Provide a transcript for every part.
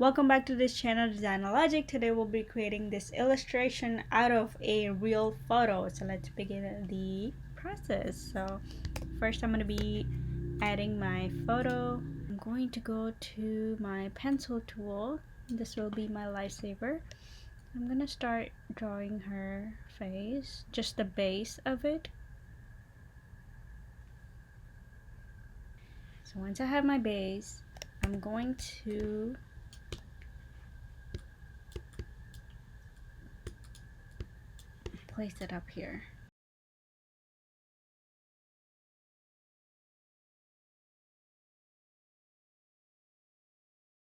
Welcome back to this channel, Design Logic. Today we'll be creating this illustration out of a real photo. So let's begin the process. So first I'm going to be adding my photo. I'm going to go to my pencil tool. This will be my lifesaver. I'm going to start drawing her face, just the base of it. So once I have my base, I'm going to place it up here.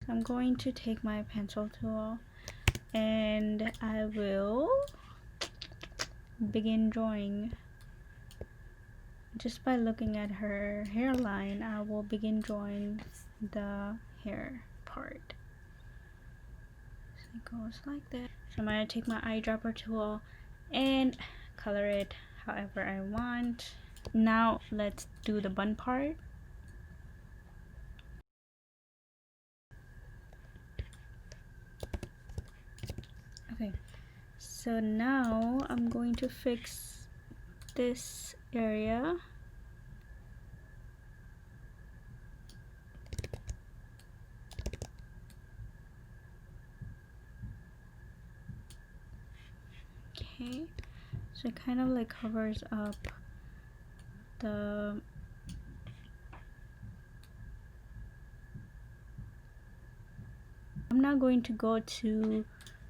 I'm going to take my pencil tool and I will begin drawing. Just by looking at her hairline, I will begin drawing the hair part. So it goes like that. So I'm going to take my eyedropper tool and color it however I want. Now let's do the bun part. Okay, so now I'm going to fix this area. Okay, so it kind of like covers up the I'm not going to go to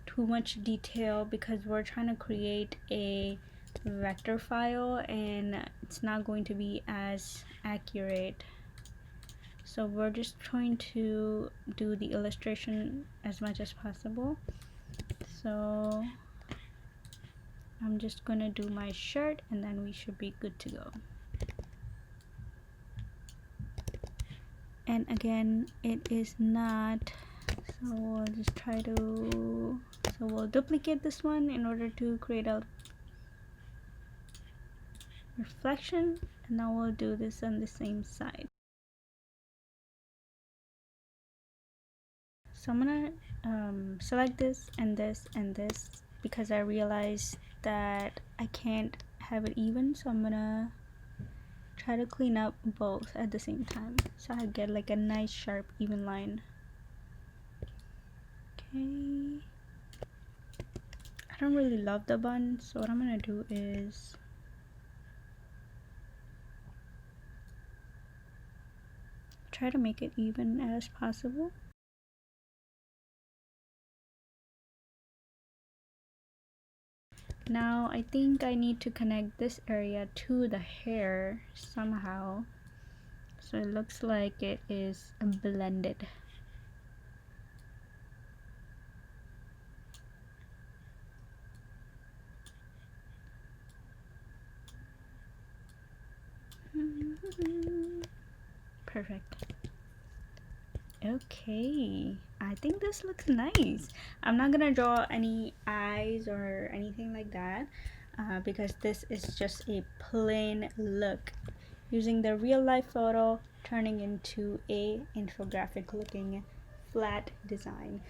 too much detail because we're trying to create a vector file and it's not going to be as accurate. So we're just trying to do the illustration as much as possible. So I'm just gonna do my shirt and then we should be good to go. And again, it is not, so we'll just try to, so we'll duplicate this one in order to create a reflection, and now we'll do this on the same side. So I'm gonna select this and this and this because I realized that I can't have it even, so I'm gonna try to clean up both at the same time so I get like a nice sharp even line. Okay, I don't really love the bun, so what I'm gonna do is try to make it even as possible. Now I think I need to connect this area to the hair somehow, so it looks like it is blended. Perfect. Okay, I think this looks nice. I'm not gonna draw any eyes or anything like that because this is just a plain look using the real life photo turning into a infographic looking flat design.